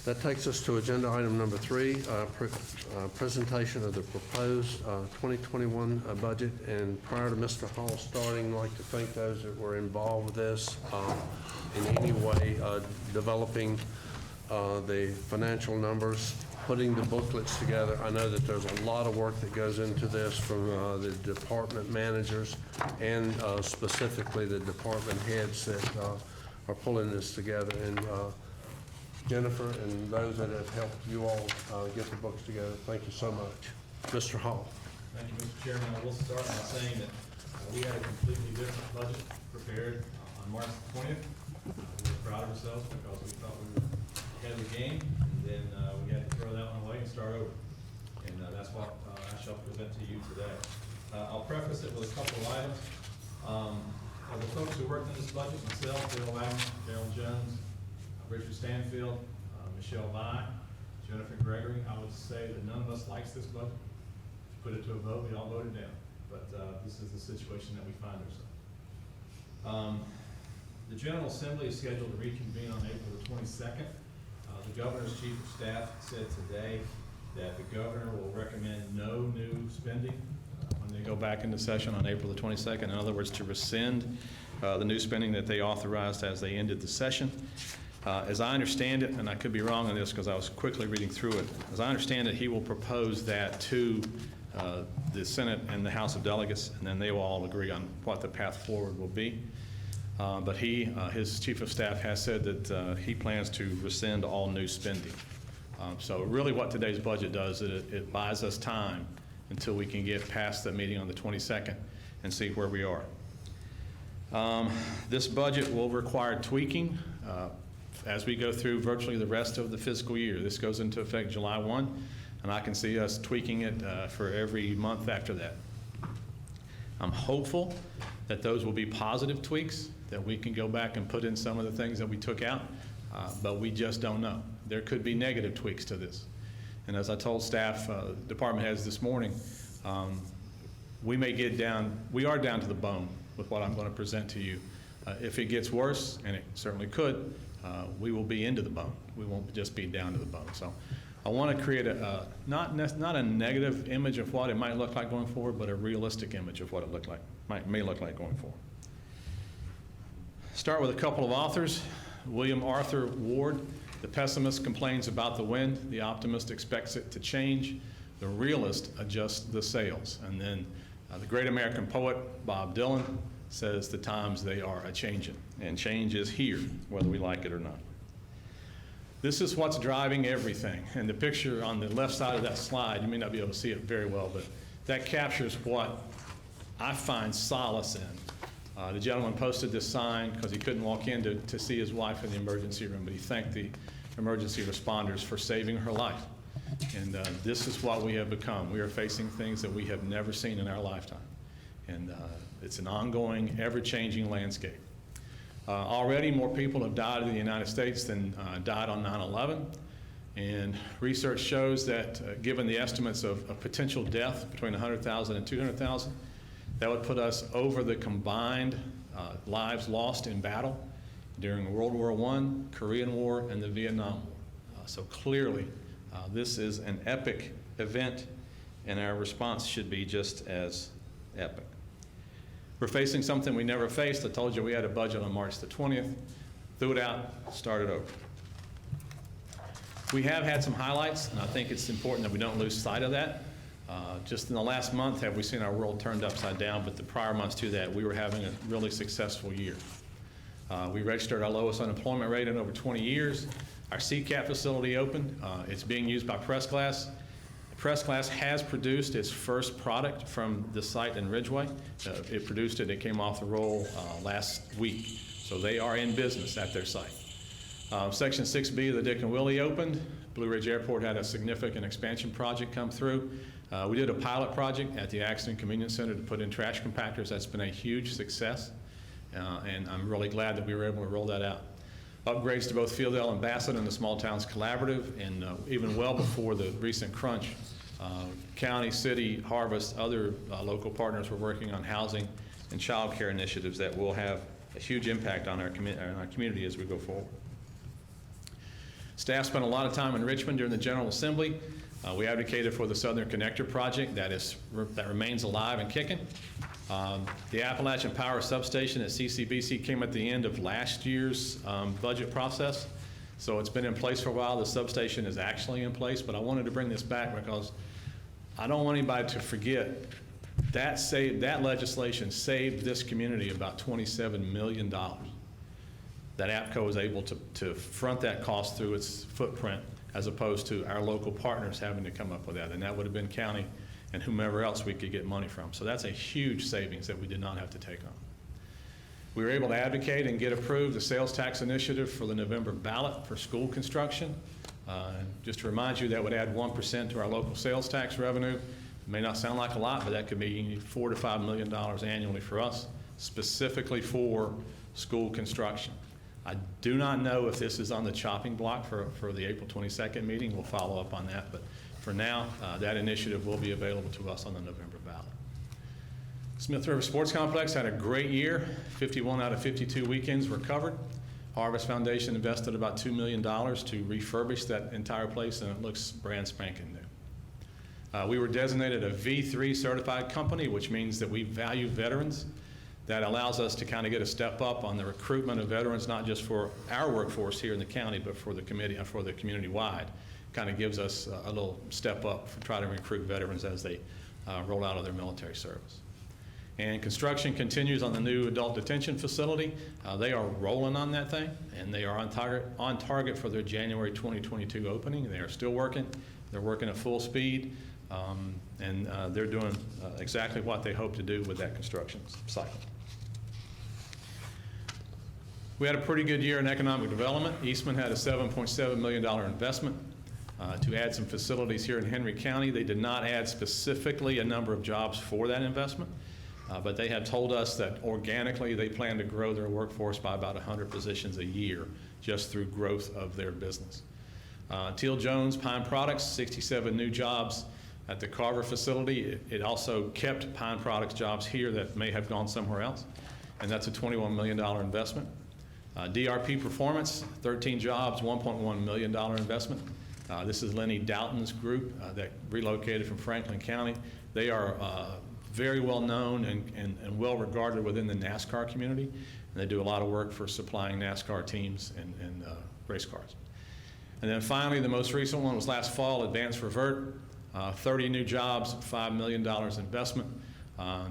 That takes us to agenda item number 3, presentation of the proposed 2021 budget. And prior to Mr. Hall starting, I'd like to thank those that were involved with this in any way, developing the financial numbers, putting the booklets together. I know that there's a lot of work that goes into this from the department managers and specifically the department heads that are pulling this together. And Jennifer and those that have helped you all get the books together, thank you so much. Mr. Hall. Thank you, Mr. Chairman. I will start by saying that we had a completely different budget prepared on March 20th. We were proud of ourselves because we thought we were ahead of the game, and then we had to throw that one away and start over. And that's what I shall present to you today. I'll preface it with a couple of items. Of the folks who worked on this budget, myself, Bill Wagner, Darrell Jones, Richard Stanfield, Michelle Vine, Jennifer Gregory, I would say that none of us likes this budget. If you put it to a vote, we all voted down. But this is the situation that we find ourselves. The General Assembly is scheduled to reconvene on April the 22nd. The Governor's Chief of Staff said today that the Governor will recommend no new spending when they go back into session on April the 22nd. In other words, to rescind the new spending that they authorized as they ended the session. As I understand it, and I could be wrong on this because I was quickly reading through it, as I understand it, he will propose that to the Senate and the House of Delegates, and then they will all agree on what the path forward will be. But his Chief of Staff has said that he plans to rescind all new spending. So really what today's budget does is it buys us time until we can get past the meeting on the 22nd and see where we are. This budget will require tweaking as we go through virtually the rest of the fiscal year. This goes into effect July 1, and I can see us tweaking it for every month after that. I'm hopeful that those will be positive tweaks, that we can go back and put in some of the things that we took out, but we just don't know. There could be negative tweaks to this. And as I told staff, department heads this morning, we are down to the bone with what I'm going to present to you. If it gets worse, and it certainly could, we will be into the bone. We won't just be down to the bone. So I want to create not a negative image of what it might look like going forward, but a realistic image of what it may look like going forward. Start with a couple of authors. William Arthur Ward, the pessimist complains about the wind, the optimist expects it to change, the realist adjusts the sails. And then the great American poet, Bob Dylan, says the times they are a-changin', and change is here, whether we like it or not. This is what's driving everything. And the picture on the left side of that slide, you may not be able to see it very well, but that captures what I find solace in. The gentleman posted this sign because he couldn't walk in to see his wife in the emergency room, but he thanked the emergency responders for saving her life. And this is what we have become. We are facing things that we have never seen in our lifetime. And it's an ongoing, ever-changing landscape. Already more people have died in the United States than died on 9/11. And research shows that given the estimates of potential death between 100,000 and 200,000, that would put us over the combined lives lost in battle during World War I, Korean War, and the Vietnam War. So clearly, this is an epic event, and our response should be just as epic. We're facing something we never faced. I told you we had a budget on March the 20th. Threw it out, started over. We have had some highlights, and I think it's important that we don't lose sight of that. Just in the last month have we seen our world turned upside down, but the prior months to that, we were having a really successful year. We registered our lowest unemployment rate in over 20 years. Our CCAP facility opened. It's being used by Press Glass. Press Glass has produced its first product from the site in Ridgeway. It produced it. It came off the roll last week. So they are in business at their site. Section 6B of the Dick and Willie opened. Blue Ridge Airport had a significant expansion project come through. We did a pilot project at the Accident Convenience Center to put in trash compactors. That's been a huge success, and I'm really glad that we were able to roll that out. Upgrades to both Fieldale and Bassett and the Small Towns Collaborative, and even well before the recent crunch, county, city, Harvest, other local partners were working on housing and child care initiatives that will have a huge impact on our community as we go forward. Staff spent a lot of time in Richmond during the General Assembly. We advocated for the Southern Connector project that remains alive and kicking. The Appalachian Power Substation at CCBC came at the end of last year's budget process, so it's been in place for a while. The substation is actually in place, but I wanted to bring this back because I don't want anybody to forget that legislation saved this community about $27 million. That APCO was able to front that cost through its footprint, as opposed to our local partners having to come up with that. And that would have been county and whomever else we could get money from. So that's a huge savings that we did not have to take on. We were able to advocate and get approved the sales tax initiative for the November ballot for school construction. Just to remind you, that would add 1% to our local sales tax revenue. It may not sound like a lot, but that could be $4 to $5 million annually for us, specifically for school construction. I do not know if this is on the chopping block for the April 22nd meeting. We'll follow up on that, but for now, that initiative will be available to us on the November ballot. Smith River Sports Complex had a great year. 51 out of 52 weekends were covered. Harvest Foundation invested about $2 million to refurbish that entire place, and it looks brand spanking new. We were designated a V3 certified company, which means that we value veterans. That allows us to kind of get a step up on the recruitment of veterans, not just for our workforce here in the county, but for the community-wide. Kind of gives us a little step up for trying to recruit veterans as they roll out of their military service. And construction continues on the new adult detention facility. They are rolling on that thing, and they are on target for their January 2022 opening. They are still working. They're working at full speed, and they're doing exactly what they hope to do with that construction cycle. We had a pretty good year in economic development. Eastman had a $7.7 million investment to add some facilities here in Henry County. They did not add specifically a number of jobs for that investment, but they have told us that organically they plan to grow their workforce by about 100 positions a year just through growth of their business. Teal Jones Pine Products, 67 new jobs at the Carver facility. It also kept Pine Products jobs here that may have gone somewhere else, and that's a $21 million investment. DRP Performance, 13 jobs, $1.1 million investment. This is Lenny Doughton's group that relocated from Franklin County. They are very well known and well regarded within the NASCAR community, and they do a lot of work for supplying NASCAR teams and race cars. And then finally, the most recent one was last fall, Advanced Revert, 30 new jobs, $5 million investment.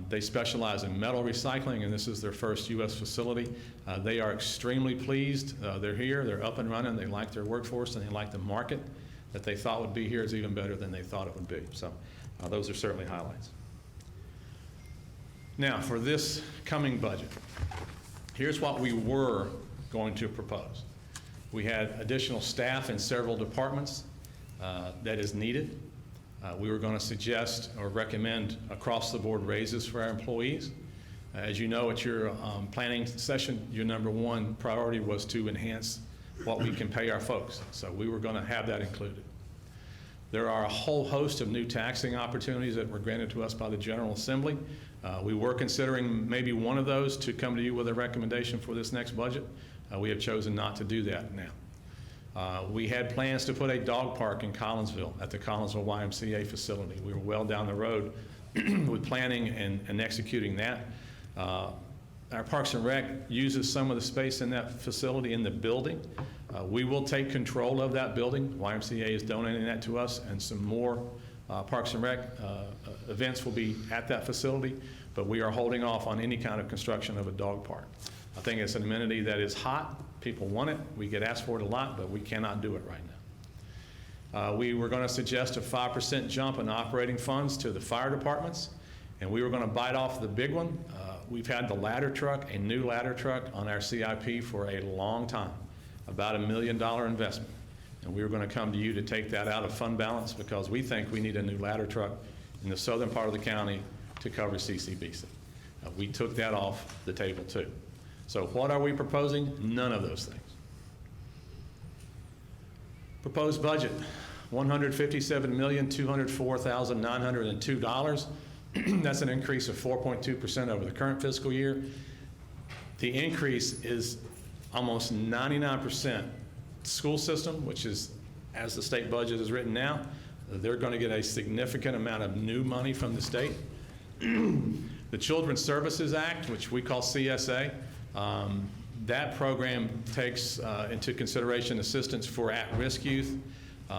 They specialize in metal recycling, and this is their first U.S. facility. They are extremely pleased. They're here, they're up and running, they like their workforce, and they like the market that they thought would be here is even better than they thought it would be. So those are certainly highlights. Now, for this coming budget, here's what we were going to propose. We had additional staff in several departments that is needed. We were going to suggest or recommend across-the-board raises for our employees. As you know, at your planning session, your number one priority was to enhance what we can pay our folks. So we were going to have that included. There are a whole host of new taxing opportunities that were granted to us by the General Assembly. We were considering maybe one of those to come to you with a recommendation for this next budget. We have chosen not to do that now. We had plans to put a dog park in Collinsville at the Collinsville YMCA facility. We were well down the road with planning and executing that. Our Parks and Rec uses some of the space in that facility in the building. We will take control of that building. YMCA is donating that to us, and some more Parks and Rec events will be at that facility, but we are holding off on any kind of construction of a dog park. I think it's an amenity that is hot. People want it. We get asked for it a lot, but we cannot do it right now. We were going to suggest a 5% jump in operating funds to the fire departments, and we were going to bite off the big one. We've had the ladder truck, a new ladder truck, on our CIP for a long time, about $1 million investment. And we were going to come to you to take that out of fund balance because we think we need a new ladder truck in the southern part of the county to cover CCBC. We took that off the table too. So what are we proposing? None of those things. Proposed budget, $157,204,902. That's an increase of 4.2% over the current fiscal year. The increase is almost 99% school system, which is, as the state budget is written now, they're going to get a significant amount of new money from the state. The Children's Services Act, which we call CSA, that program takes into consideration assistance for at-risk youth,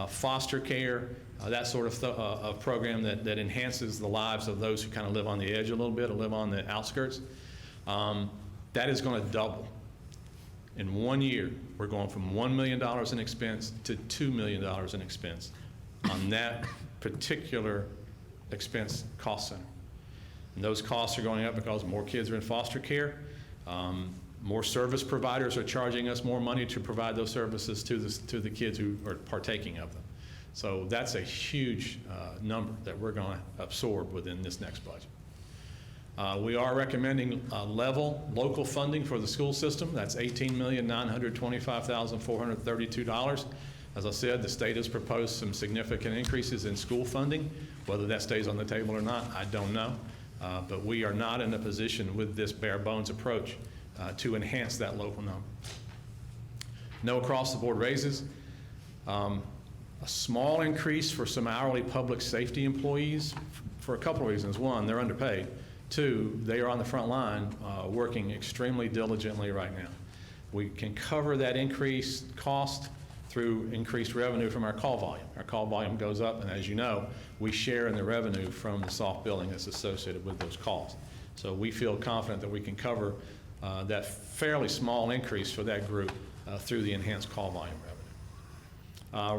foster care, that sort of program that enhances the lives of those who kind of live on the edge a little bit or live on the outskirts. That is going to double. In 1 year, we're going from $1 million in expense to $2 million in expense on that particular expense cost center. And those costs are going up because more kids are in foster care. More service providers are charging us more money to provide those services to the kids who are partaking of them. So that's a huge number that we're going to absorb within this next budget. We are recommending level local funding for the school system. That's $18,925,432. As I said, the state has proposed some significant increases in school funding. Whether that stays on the table or not, I don't know. But we are not in a position with this bare bones approach to enhance that local number. No across-the-board raises. A small increase for some hourly public safety employees for a couple of reasons. One, they're underpaid. Two, they are on the front line working extremely diligently right now. We can cover that increased cost through increased revenue from our call volume. Our call volume goes up, and as you know, we share in the revenue from the soft billing that's associated with those calls. So we feel confident that we can cover that fairly small increase for that group through the enhanced call volume revenue.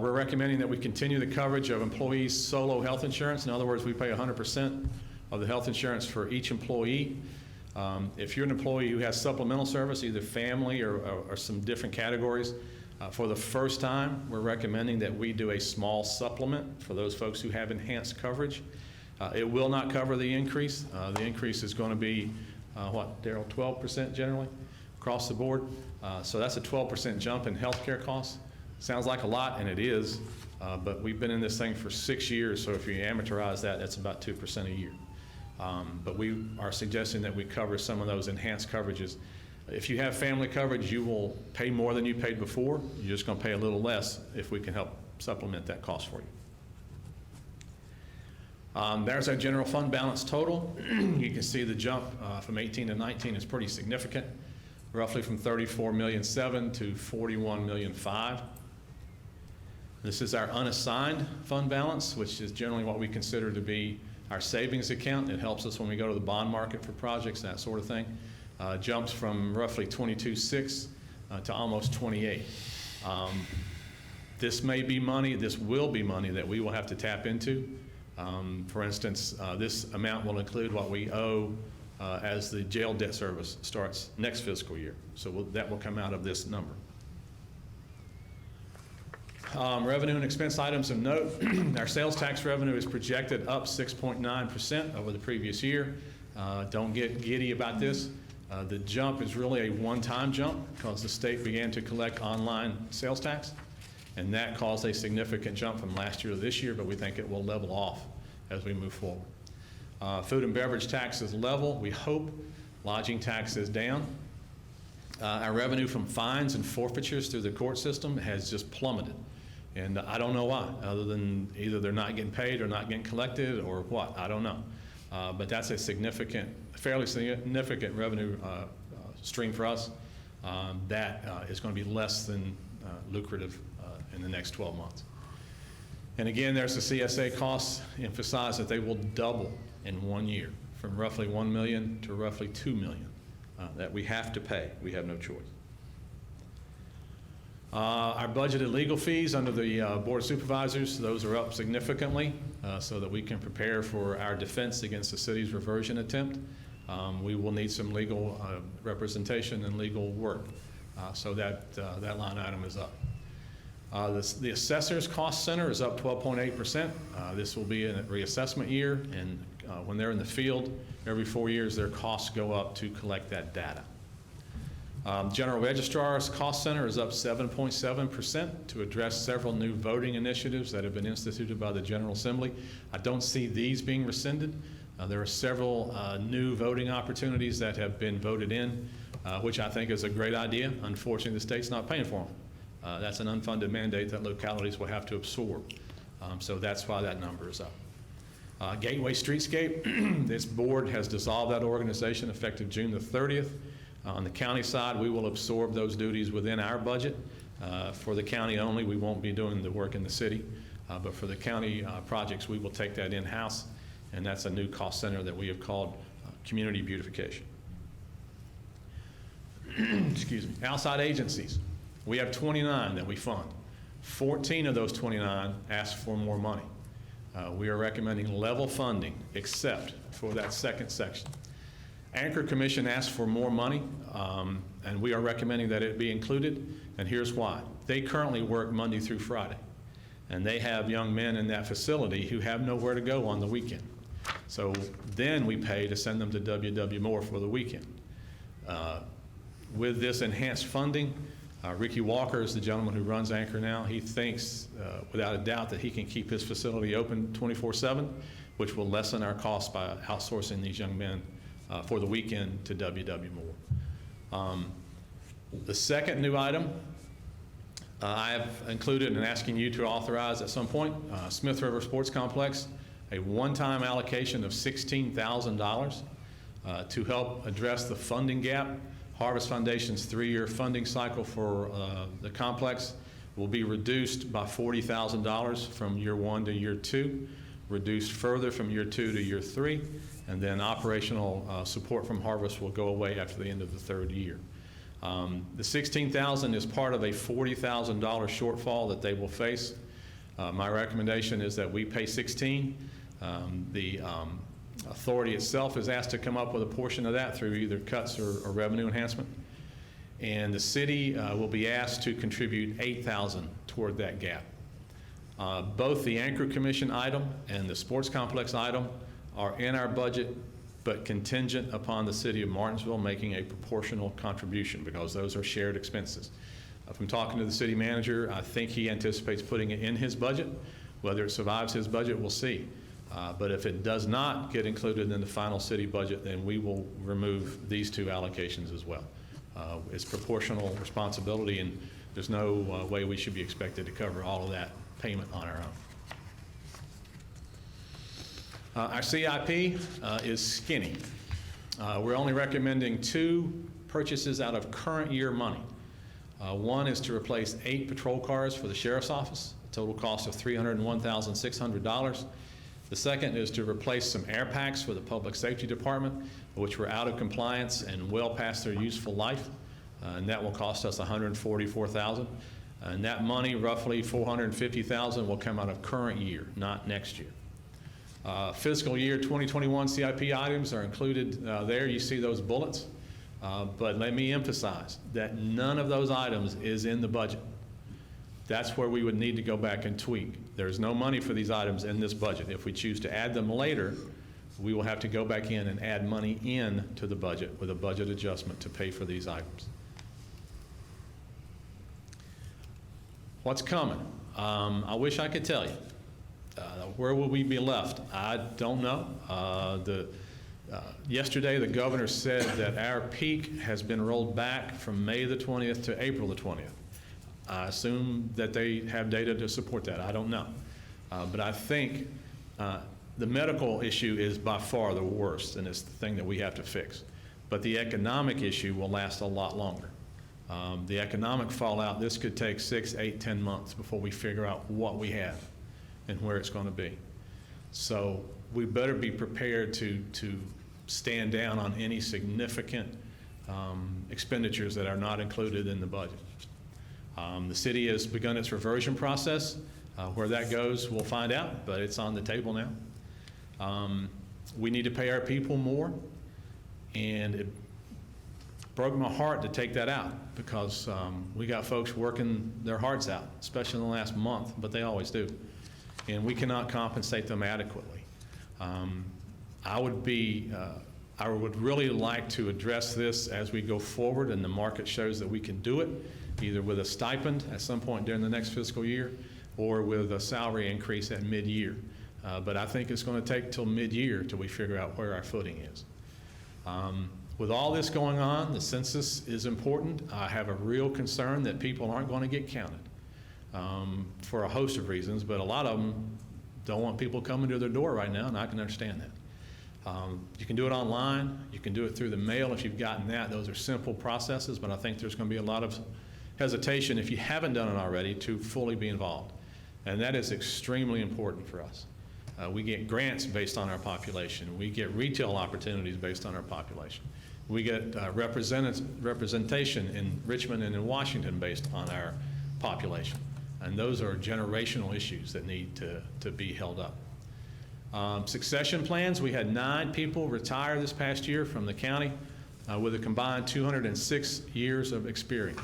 We're recommending that we continue the coverage of employees' solo health insurance. In other words, we pay 100% of the health insurance for each employee. If you're an employee who has supplemental service, either family or some different categories, for the first time, we're recommending that we do a small supplement for those folks who have enhanced coverage. It will not cover the increase. The increase is going to be, what, Daryl, 12% generally across the board. So that's a 12% jump in healthcare costs. Sounds like a lot, and it is, but we've been in this thing for 6 years, so if you amortize that, that's about 2% a year. But we are suggesting that we cover some of those enhanced coverages. If you have family coverage, you will pay more than you paid before. You're just going to pay a little less if we can help supplement that cost for you. There's our general fund balance total. You can see the jump from 18 to 19 is pretty significant, roughly from $34,700,000 to $41,500,000. This is our unassigned fund balance, which is generally what we consider to be our savings account. It helps us when we go to the bond market for projects, that sort of thing. Jumps from roughly 22.6 to almost 28. This may be money, this will be money that we will have to tap into. For instance, this amount will include what we owe as the jail debt service starts next fiscal year. So that will come out of this number. Revenue and expense items of note. Our sales tax revenue is projected up 6.9% over the previous year. Don't get giddy about this. The jump is really a one-time jump because the state began to collect online sales tax, and that caused a significant jump from last year to this year, but we think it will level off as we move forward. Food and beverage tax is level, we hope. Lodging tax is down. Our revenue from fines and forfeitures through the court system has just plummeted. And I don't know why, other than either they're not getting paid or not getting collected or what, I don't know. But that's a fairly significant revenue stream for us that is going to be less than lucrative in the next 12 months. And again, there's the CSA costs. Emphasize that they will double in 1 year, from roughly $1 million to roughly $2 million that we have to pay. We have no choice. Our budgeted legal fees under the Board of Supervisors, those are up significantly so that we can prepare for our defense against the city's reversion attempt. We will need some legal representation and legal work, so that line item is up. The assessor's cost center is up 12.8%. This will be a reassessment year, and when they're in the field, every 4 years their costs go up to collect that data. General Registrar's Cost Center is up 7.7% to address several new voting initiatives that have been instituted by the General Assembly. I don't see these being rescinded. There are several new voting opportunities that have been voted in, which I think is a great idea. Unfortunately, the state's not paying for them. That's an unfunded mandate that localities will have to absorb. So that's why that number is up. Gateway Streetscape, this board has dissolved that organization effective June the 30th. On the county side, we will absorb those duties within our budget. For the county only, we won't be doing the work in the city. But for the county projects, we will take that in-house, and that's a new cost center that we have called Community Beautification. Excuse me. Outside agencies, we have 29 that we fund. 14 of those 29 ask for more money. We are recommending level funding except for that second section. Anchor Commission asked for more money, and we are recommending that it be included, and here's why. They currently work Monday through Friday, and they have young men in that facility who have nowhere to go on the weekend. So then we pay to send them to WW Moore for the weekend. With this enhanced funding, Ricky Walker is the gentleman who runs Anchor now. He thinks, without a doubt, that he can keep his facility open 24/7, which will lessen our costs by outsourcing these young men for the weekend to WW Moore. The second new item I have included and asking you to authorize at some point, Smith River Sports Complex, a one-time allocation of $16,000 to help address the funding gap. Harvest Foundation's 3-year funding cycle for the complex will be reduced by $40,000 from year 1 to year 2, reduced further from year 2 to year 3, and then operational support from Harvest will go away after the end of the 3rd year. The $16,000 is part of a $40,000 shortfall that they will face. My recommendation is that we pay $16,000. The authority itself is asked to come up with a portion of that through either cuts or revenue enhancement. And the city will be asked to contribute $8,000 toward that gap. Both the Anchor Commission item and the sports complex item are in our budget, but contingent upon the city of Martinsville making a proportional contribution because those are shared expenses. From talking to the city manager, I think he anticipates putting it in his budget. Whether it survives his budget, we'll see. But if it does not get included in the final city budget, then we will remove these 2 allocations as well. It's proportional responsibility, and there's no way we should be expected to cover all of that payment on our own. Our CIP is skinny. We're only recommending 2 purchases out of current year money. One is to replace 8 patrol cars for the sheriff's office, a total cost of $301,600. The second is to replace some air packs for the public safety department, which were out of compliance and well past their useful life, and that will cost us $144,000. And that money, roughly $450,000, will come out of current year, not next year. Fiscal year 2021 CIP items are included there. You see those bullets, but let me emphasize that none of those items is in the budget. That's where we would need to go back and tweak. There's no money for these items in this budget. If we choose to add them later, we will have to go back in and add money in to the budget with a budget adjustment to pay for these items. What's coming? I wish I could tell you. Where will we be left? I don't know. Yesterday, the governor said that our peak has been rolled back from May the 20th to April the 20th. I assume that they have data to support that. I don't know. But I think the medical issue is by far the worst, and it's the thing that we have to fix. But the economic issue will last a lot longer. The economic fallout, this could take 6, 8, 10 months before we figure out what we have and where it's going to be. So we better be prepared to stand down on any significant expenditures that are not included in the budget. The city has begun its reversion process. Where that goes, we'll find out, but it's on the table now. We need to pay our people more, and it broke my heart to take that out because we got folks working their hearts out, especially in the last month, but they always do, and we cannot compensate them adequately. I would really like to address this as we go forward and the market shows that we can do it, either with a stipend at some point during the next fiscal year or with a salary increase at mid-year. But I think it's going to take till mid-year till we figure out where our footing is. With all this going on, the census is important. I have a real concern that people aren't going to get counted for a host of reasons, but a lot of them don't want people coming to their door right now, and I can understand that. You can do it online. You can do it through the mail if you've gotten that. Those are simple processes, but I think there's going to be a lot of hesitation, if you haven't done it already, to fully be involved. And that is extremely important for us. We get grants based on our population. We get retail opportunities based on our population. We get representation in Richmond and in Washington based on our population. And those are generational issues that need to be held up. Succession plans, we had 9 people retire this past year from the county with a combined 206 years of experience.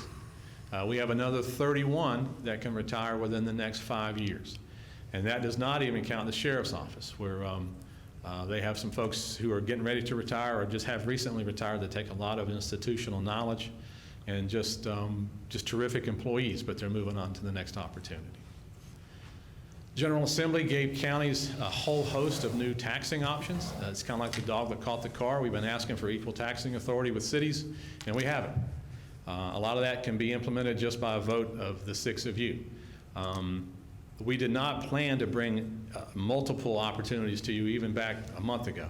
We have another 31 that can retire within the next 5 years. And that does not even count the sheriff's office, where they have some folks who are getting ready to retire or just have recently retired that take a lot of institutional knowledge and just terrific employees, but they're moving on to the next opportunity. General Assembly gave counties a whole host of new taxing options. It's kind of like the dog that caught the car. We've been asking for equal taxing authority with cities, and we haven't. A lot of that can be implemented just by a vote of the 6 of you. We did not plan to bring multiple opportunities to you even back a month ago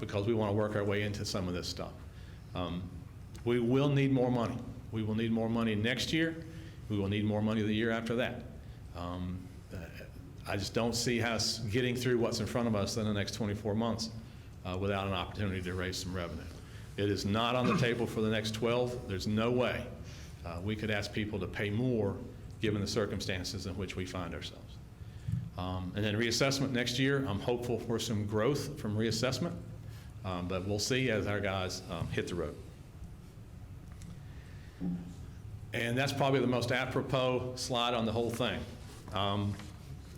because we want to work our way into some of this stuff. We will need more money. We will need more money next year. We will need more money the year after that. I just don't see us getting through what's in front of us in the next 24 months without an opportunity to raise some revenue. It is not on the table for the next 12. There's no way we could ask people to pay more given the circumstances in which we find ourselves. And then reassessment next year, I'm hopeful for some growth from reassessment, but we'll see as our guys hit the road. And that's probably the most apropos slide on the whole thing.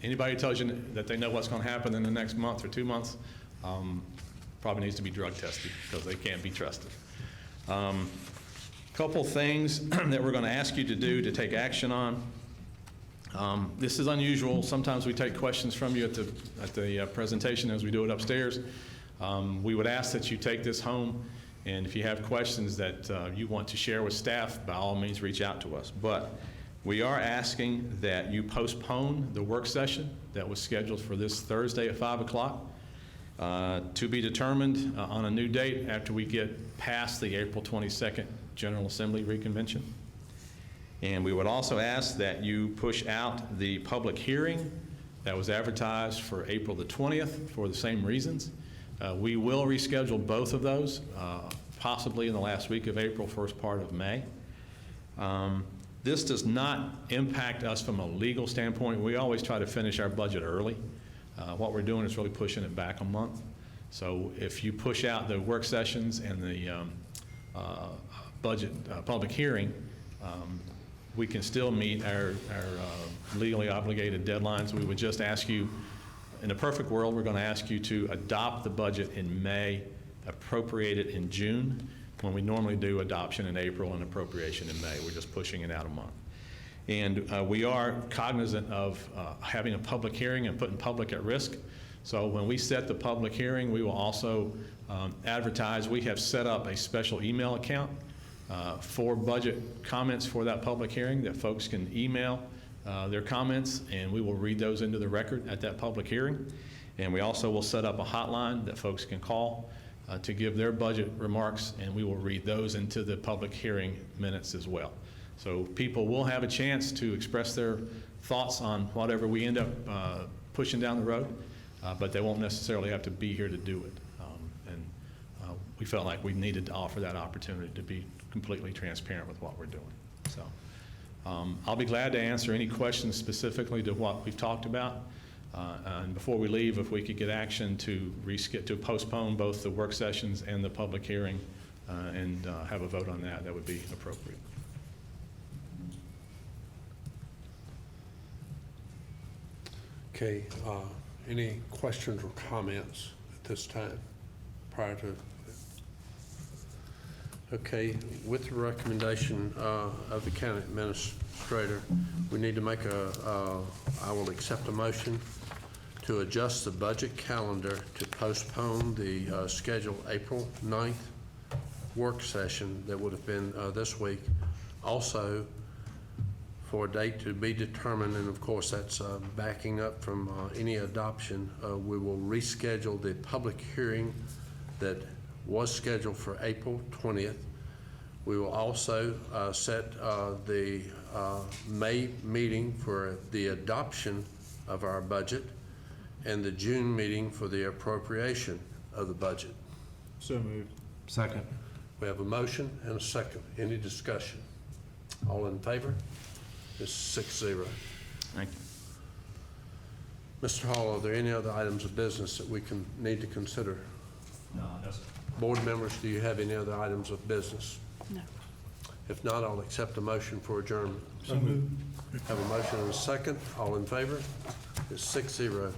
Anybody who tells you that they know what's going to happen in the next month or 2 months probably needs to be drug tested because they can't be trusted. Couple things that we're going to ask you to do to take action on. This is unusual. Sometimes we take questions from you at the presentation as we do it upstairs. We would ask that you take this home, and if you have questions that you want to share with staff, by all means reach out to us. But we are asking that you postpone the work session that was scheduled for this Thursday at 5 o'clock to be determined on a new date after we get past the April 22nd General Assembly reconvention. And we would also ask that you push out the public hearing that was advertised for April the 20th for the same reasons. We will reschedule both of those, possibly in the last week of April, first part of May. This does not impact us from a legal standpoint. We always try to finish our budget early. What we're doing is really pushing it back a month. So if you push out the work sessions and the budget public hearing, we can still meet our legally obligated deadlines. We would just ask you, in a perfect world, we're going to ask you to adopt the budget in May, appropriate it in June, when we normally do adoption in April and appropriation in May. We're just pushing it out a month. And we are cognizant of having a public hearing and putting public at risk. So when we set the public hearing, we will also advertise. We have set up a special email account for budget comments for that public hearing that folks can email their comments, and we will read those into the record at that public hearing. And we also will set up a hotline that folks can call to give their budget remarks, and we will read those into the public hearing minutes as well. So people will have a chance to express their thoughts on whatever we end up pushing down the road, but they won't necessarily have to be here to do it. We felt like we needed to offer that opportunity to be completely transparent with what we're doing. So I'll be glad to answer any questions specifically to what we've talked about. And before we leave, if we could get action to postpone both the work sessions and the public hearing and have a vote on that, that would be appropriate. Okay, any questions or comments at this time prior to? Okay, with the recommendation of the county administrator, we need to make I will accept a motion to adjust the budget calendar to postpone the scheduled April 9th work session that would have been this week. Also, for a date to be determined, and of course, that's backing up from any adoption, we will reschedule the public hearing that was scheduled for April 20th. We will also set the May meeting for the adoption of our budget and the June meeting for the appropriation of the budget. So moved. Second. We have a motion and a second. Any discussion? All in favor? It's 6-0. Thank you. Mr. Hall, are there any other items of business that we need to consider? No, sir. Board members, do you have any other items of business? No. If not, I'll accept a motion for adjournment. So moved. Have a motion and a second. All in favor? It's 6-0.